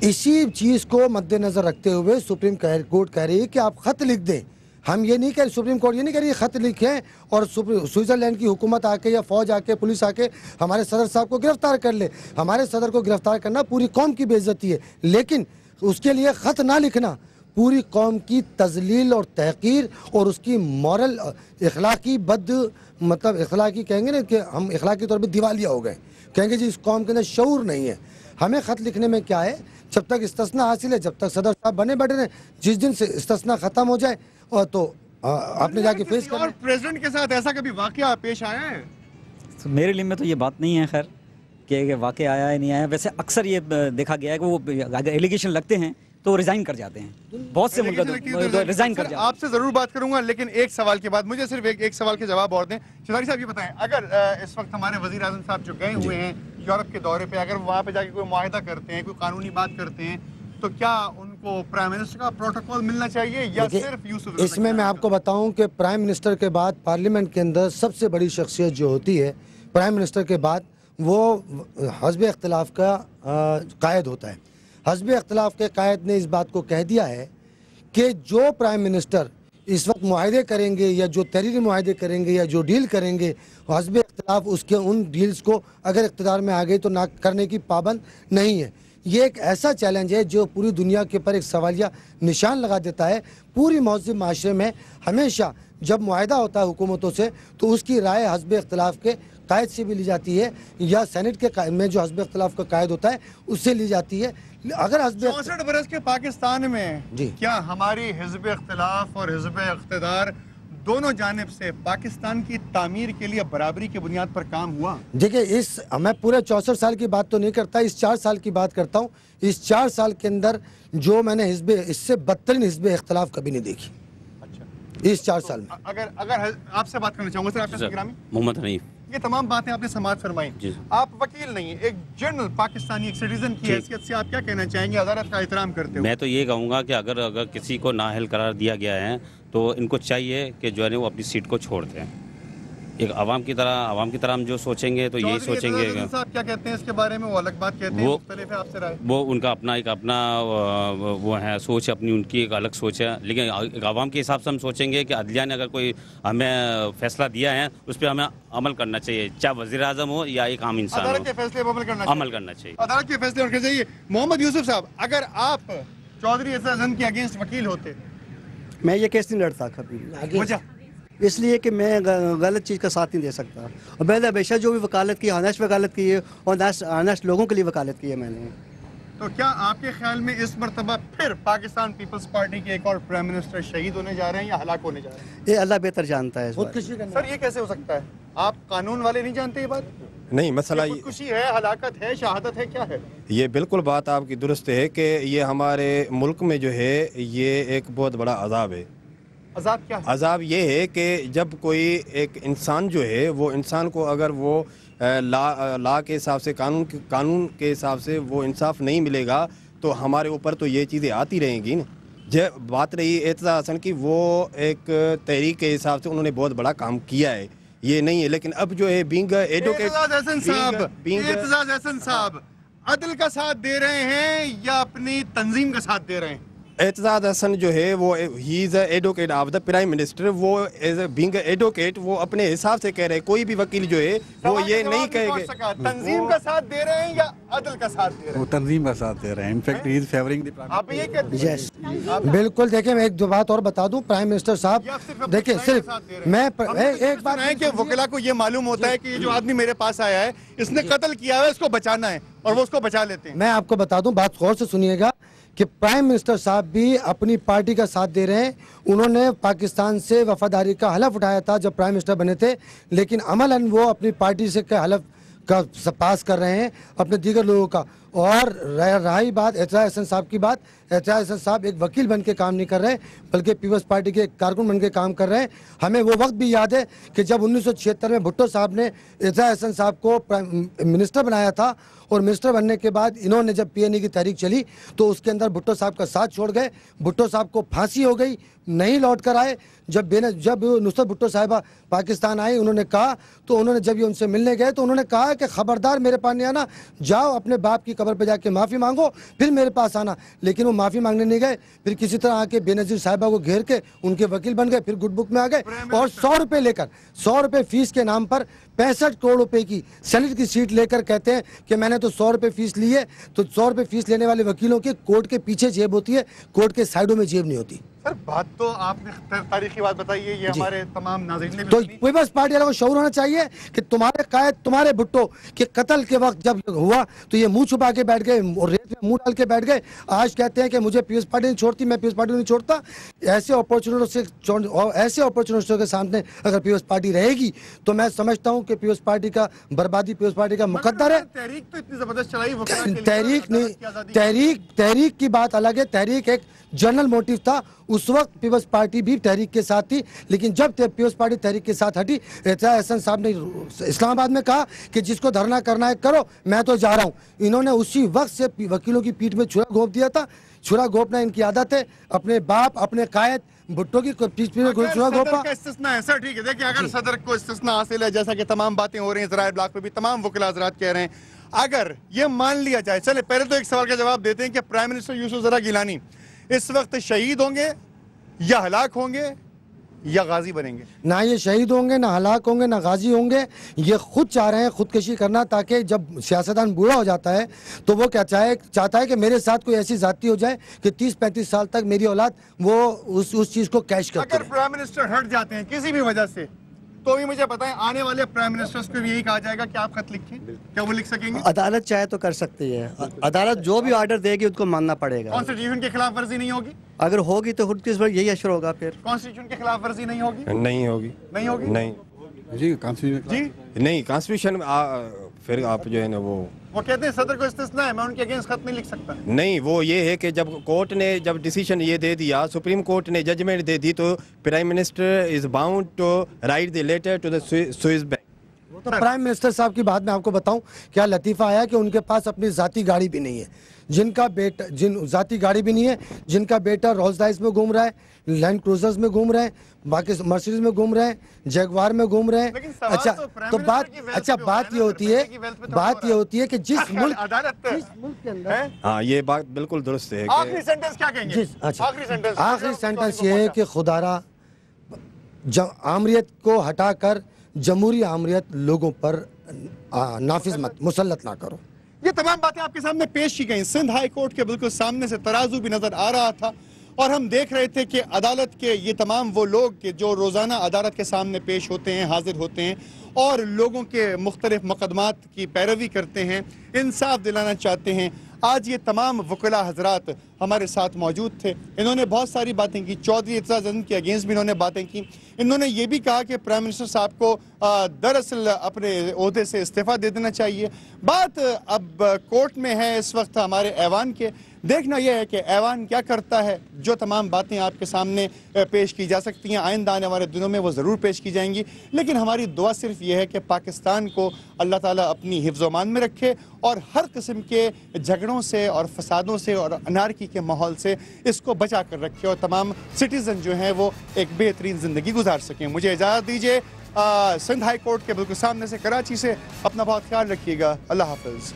इसी चीज़ को मद्देनज़र रखते हुए सुप्रीम कोर्ट कह रही है कि आप ख़त लिख दें। हम ये नहीं कह रहे, सुप्रीम कोर्ट ये नहीं कह रही ख़त लिखें और स्विट्ज़रलैंड की हुकूमत आके या फ़ौज आके पुलिस आके हमारे सदर साहब को गिरफ़्तार कर ले। हमारे सदर को गिरफ़्तार करना पूरी कौम की बेइज्जती है, लेकिन उसके लिए ख़त ना लिखना पूरी कौम की तज़लील और तहक़ीर और उसकी मॉरल इखलाकी मतलब इखलाकी कहेंगे ना कि हम इखलाकी तौर पर दिवालिया हो गए, कहेंगे जी इस कौम के अंदर शऊर नहीं है। हमें ख़त लिखने में क्या है, जब तक इस्तिस्ना हासिल है, जब तक सदर साहब बने बैठे रहे, जिस दिन से इस्तिस्ना ख़त्म हो जाए और तो आपने जाके फेस कर। और प्रेसिडेंट के साथ ऐसा कभी वाकया पेश आया है? तो मेरे लिए में तो ये बात नहीं है खैर कि वाकया आया है नहीं आया। वैसे अक्सर ये देखा गया है कि वो अगर एलिगेशन लगते हैं तो रिज़ाइन कर जाते हैं, बहुत से मुल्क रिज़ाइन कर जाते हैं। आपसे ज़रूर बात करूंगा, लेकिन एक सवाल के बाद मुझे सिर्फ एक सवाल के जवाब और दें। शिजारी साहब ये बताएं, अगर इस वक्त हमारे वज़ीर आज़म साहब जो गए हुए हैं यूरोप के दौरे पे, अगर वहाँ पे जाके कोई मुआहिदा करते हैं, कोई कानूनी बात करते हैं, तो क्या उनको प्राइम मिनिस्टर का प्रोटोकॉल मिलना चाहिए या सिर्फ यूसुफ? इसमें मैं आपको बताऊं कि प्राइम मिनिस्टर के बाद पार्लियामेंट के अंदर सबसे बड़ी शख्सियत जो होती है प्राइम मिनिस्टर के बाद, वो हज़्ब इख्तिलाफ का कायद होता है। हज़्ब इख्तिलाफ के कायद ने इस बात को कह दिया है कि जो प्राइम मिनिस्टर इस वक्त मुआहिदे करेंगे या जो तहरीरी मुआहिदे करेंगे या जो डील करेंगे, हज़्ब इख्तिलाफ उसके उन डील्स को अगर इक़्तिदार में आ गई तो ना करने की पाबंद नहीं है। ये एक ऐसा चैलेंज है जो पूरी दुनिया के ऊपर एक सवालिया निशान लगा देता है। पूरी मौजूद माशरे में हमेशा जब मुआहिदा होता है हुकूमतों से तो उसकी राय हज़्ब इख्तिलाफ के कायद से भी ली जाती है या सेनेट के में जो हज़्ब इख्तिलाफ का कायद होता है उससे ली जाती है। अगर 64 बरस के पाकिस्तान में क्या हमारी हिज़्ब इख्तिलाफ और हिज़्ब इक़्तिदार दोनों जानिब से पाकिस्तान की तामीर के लिए बराबरी की बुनियाद पर काम हुआ? देखिए, मैं पूरे 64 साल की बात तो नहीं करता, इस 4 साल की बात करता हूँ। इस 4 साल के अंदर जो मैंने इससे बदतरीन हिज़्ब इख्तिलाफ कभी नहीं देखी। अच्छा, इस 4 साल में अगर आपसे बात करना चाहूँगा सर, आपका ग्रामी मोहम्मद हनीफ, ये तमाम बातें आपने समाज फरमाई, आप वकील नहीं है, एक जनरल पाकिस्तानी एक सिटीजन की हैसियत से आप क्या कहना चाहेंगे अदालत का एहतराम करते हुए? मैं तो ये कहूँगा कि अगर किसी को नाअहल करार दिया गया है तो इनको चाहिए कि जो है वो अपनी सीट को छोड़ दें। एक आवाम की तरह हम जो सोचेंगे तो यही सोचेंगे। साहब क्या कहते हैं इसके बारे में? वो अलग बात कहते हैं, मुख्तलिफ है आपसे राय। वो उनका अपना वो है सोच, अपनी उनकी एक अलग सोच है, लेकिन आवाम के हिसाब से हम सोचेंगे कि अदलिया ने अगर कोई हमें फैसला दिया है उस पर हमें अमल करना चाहिए, चाहे वज़ीर आज़म हो या एक आम इंसान हो। अदालत के फैसले पर अमल करना चाहिए। अदालत के फैसले होने चाहिए। मोहम्मद यूसुफ साहब, अगर आप चौधरी एजाज के अगेंस्ट वकील होते? मैं ये केस नहीं लड़ता कभी, इसलिए कि मैं गलत चीज़ का साथ नहीं दे सकता। और मैंने हमेशा जो भी वकालत की, ऑनेस्ट वकालत की है और ऑनेस्ट लोगों के लिए वकालत की है मैंने। तो क्या आपके ख्याल में इस मरतबा फिर पाकिस्तान पीपल्स पार्टी के एक और प्राइम मिनिस्टर शहीद होने जा रहे हैं या हलाक होने जा रहे हैं? ये अल्लाह बेहतर जानता है। सर ये कैसे हो सकता है? आप कानून वाले नहीं जानते ये बात? नहीं, मसला ये खुशी है, हलाकत है, शहादत है, क्या है? ये बिल्कुल बात आपकी दुरुस्त है कि ये हमारे मुल्क में जो है ये एक बहुत बड़ा अजाब है। अजाब क्या है? अजाब ये है कि जब कोई एक इंसान जो है वो इंसान को अगर वो ला के हिसाब से कानून के हिसाब से वो इंसाफ नहीं मिलेगा तो हमारे ऊपर तो ये चीज़ें आती रहेंगी ना। जब बात रही एतजाज हसन की, वो एक तहरीक के हिसाब से उन्होंने बहुत बड़ा काम किया है, ये नहीं है। लेकिन अब जो है बीइंग एडवोकेट एतजाज हसन साहब अदल का साथ दे रहे हैं या अपनी तंजीम का साथ दे रहे हैं? एतजाज हसन जो है वो he is advocate of the prime minister, वो एज बीइंग एडवोकेट वो अपने हिसाब से कह रहे हैं। कोई भी वकील जो है वो ये नहीं कहेंगे तंजीम का साथ दे रहे हैं या अदल का साथ दे रहे हैं? वो तंजीम का साथ दे रहे हैं। In fact he is favouring the prime. आप ये कहते हैं? यस, बिल्कुल। देखिए, मैं एक दो बात और बता दूं, प्राइम मिनिस्टर साहब देखिए, सिर्फ मैं एक बात है कि वकीला को ये मालूम होता है कि ये जो आदमी मेरे पास आया है इसने कत्ल किया है, इसको बचाना है, और वो उसको बचा लेते हैं। मैं आपको बता दूं, बात गौर से सुनिएगा कि प्राइम मिनिस्टर साहब भी अपनी पार्टी का साथ दे रहे हैं। उन्होंने पाकिस्तान से वफादारी का हलफ उठाया था जब प्राइम मिनिस्टर बने थे, लेकिन अमलन वो अपनी पार्टी से हलफ का पास कर रहे हैं अपने दीगर लोगों का। और रही बात एतजाज हसन साहब की बात, एतजाज हसन साहब एक वकील बन के काम नहीं कर रहे बल्कि पीपल्स पार्टी के कारकुन बन के काम कर रहे हैं। हमें वो वक्त भी याद है कि जब 1976 में भुट्टो साहब ने एतजाज हसन साहब को मिनिस्टर बनाया था, और मिनिस्टर बनने के बाद इन्होंने जब PNA की तहरीक चली तो उसके अंदर भुट्टो साहब का साथ छोड़ गए। भुट्टो साहब को फांसी हो गई, नहीं लौट कर आए। जब नुसरत भुट्टो साहिबा पाकिस्तान आई, उन्होंने जब ये उनसे मिलने गए तो उन्होंने कहा कि खबरदार मेरे पास नहीं आना, जाओ अपने बाप की कब्र पे जाके माफ़ी मांगो, फिर मेरे पास आना। लेकिन वो माफ़ी मांगने नहीं गए, फिर किसी तरह आके बेनज़ीर साहिबा को घेर के उनके वकील बन गए, फिर गुड बुक में आ गए और 100 रुपये लेकर, 100 रुपये फीस के नाम पर 65 करोड़ रुपए की सेनेट की सीट लेकर कहते हैं कि मैंने तो 100 रुपये फीस ली है। तो 100 रुपये फीस लेने वाले वकीलों के कोर्ट के पीछे जेब होती है, कोर्ट के साइडों में जेब नहीं होती। सर बात तो आपने तारीखी बात बताई है, ये हमारे तमाम नाज़रीन ने भी तो पीपल्स पार्टी वालों को शऊर होना चाहिए कि तुम्हारे कायद, तुम्हारे भुट्टो के कत्ल के वक्त जब हुआ तो ये मुंह छुपा के बैठ गए और रेत में मुंह डाल के बैठ गए। आज कहते हैं कि मुझे पीपल्स पार्टी नहीं छोड़ती, मैं पीपल्स पार्टी नहीं छोड़ता। ऐसे अपॉर्चुनिस्टों के सामने अगर पीपल्स पार्टी रहेगी तो मैं समझता हूँ कि पीपल्स पार्टी का बर्बादी पीपल्स पार्टी का मुकद्दर है। तहरीक तो इतनी जबरदस्त चलाई, तहरीक नहीं, तहरीक की बात अलग है। तहरीक एक जनरल मोटिव था, उस वक्त पीपल्स पार्टी भी तहरीक के साथ थी, लेकिन जब पीपल्स पार्टी तहरीक के साथ हटी, एहतियात हसन साहब ने इस्लामाबाद में कहा कि जिसको धरना करना है करो, मैं तो जा रहा हूँ। इन्होंने उसी वक्त से वकीलों की पीठ में छुरा घोंप दिया था। छुरा घोंपना इनकी आदत है, अपने बाप अपने कायद भुट्टो की पीठ में छुरा घोंपा। इस्तिस्ना है सर, ठीक है। देखिए अगर सदर को इस्तिस्ना हासिल है, जैसा कि तमाम बातें हो रही हैं ज़राए ब्लॉक पे भी तमाम वकील हज़रात कह रहे हैं, अगर ये मान लिया जाए, चले पहले तो एक सवाल का जवाब देते हैं कि प्राइम मिनिस्टर यूसुफ ज़रा गिलानी इस वक्त शहीद होंगे या हलाक होंगे या गाजी बनेंगे? ना ये शहीद होंगे, ना हलाक होंगे, ना गाजी होंगे। ये खुद चाह रहे हैं खुदकशी करना, ताकि जब सियासतदान बूढ़ा हो जाता है तो वो क्या चाहता है कि मेरे साथ कोई ऐसी जाती हो जाए कि 30-35 साल तक मेरी औलाद वो उस चीज़ को कैश करती है। अगर प्राइम मिनिस्टर हट जाते हैं किसी भी वजह से, तो भी मुझे बताएं आने वाले प्राइम मिनिस्टर्स को भी यही कहा जाएगा कि आप खत लिखें, क्या वो लिख सकेंगे? अदालत चाहे तो कर सकती है, अदालत जो भी ऑर्डर देगी उसको मानना पड़ेगा। कॉन्स्टिट्यूशन के खिलाफ वर्जी नहीं होगी? अगर होगी तो खुद किस पर यही असर होगा। फिर कॉन्स्टिट्यूशन के खिलाफ वर्जी नहीं होगी? नहीं होगी, नहीं होगी, नहीं जी कॉन्स्टिट्यूशन जी नहीं। कॉन्स्टिट्यूशन फिर आप जो है ना वो कहते हैं सदर को इस्तिस्ना है, मैं उनके अगेंस्ट खत नहीं लिख सकता। नहीं, वो ये है कि जब कोर्ट ने जब डिसीजन ये दे दिया, सुप्रीम कोर्ट ने जजमेंट दे दी, तो prime minister is bound to write the letter to the Swiss bank. तो प्राइम मिनिस्टर साहब की बात मैं आपको बताऊं, क्या लतीफ़ा आया कि उनके पास अपनी ज़ाती गाड़ी भी नहीं है, ज़ाती गाड़ी भी नहीं है, जिनका बेटा रोल्स रॉयस में घूम रहा है, लैंड क्रूजर्स में घूम रहे हैं, बाकी मर्सिडीज में घूम रहे हैं, जगवार में घूम रहे हैं। अच्छा तो बात ये होती है कि जिस मुल्क के अंदर, हाँ ये बात बिल्कुल दुरुस्त है। आखिरी सेंटेंस क्या कहेंगे? आखिरी सेंटेंस ये है कि खुदारा आमरीत को हटाकर जमहूरी आमरीत लोगों पर नाफिज मत मुसल्लत ना करो। ये तमाम बातें आपके सामने पेश की गई। सिंध हाई कोर्ट के बिल्कुल सामने से तराजू भी नजर आ रहा था और हम देख रहे थे कि अदालत के ये तमाम वो लोग के जो रोज़ाना अदालत के सामने पेश होते हैं, हाजिर होते हैं और लोगों के मुख्तलिफ मुकदमात की पैरवी करते हैं, इंसाफ दिलाना चाहते हैं। आज ये तमाम वकीला हजरात हमारे साथ मौजूद थे। इन्होंने बहुत सारी बातें की, चौधरी एतजाज़ अहमद के अगेंस्ट भी इन्होंने बातें की। इन्होंने ये भी कहा कि प्राइम मिनिस्टर साहब को दरअसल अपने ओहदे से इस्तीफ़ा दे देना चाहिए। बात अब कोर्ट में है इस वक्त हमारे ऐवान के। देखना यह है कि ऐवान क्या करता है। जो तमाम बातें आपके सामने पेश की जा सकती हैं आइंदा आने वाले दिनों में वो ज़रूर पेश की जाएंगी, लेकिन हमारी दुआ सिर्फ ये है कि पाकिस्तान को अल्लाह ताला अपनी हिफ्ज़-ओ-मान में रखे और हर किस्म के झगड़ों से और फसादों से और अनारकी के माहौल से इसको बचा कर रखे और तमाम सिटीज़न जो हैं वो एक बेहतरीन ज़िंदगी गुजार सकें। मुझे इजाज़त दीजिए। सिंध हाई कोर्ट के बिल्कुल सामने से कराची से अपना बहुत ख्याल रखिएगा। अल्लाह हाफ़िज़।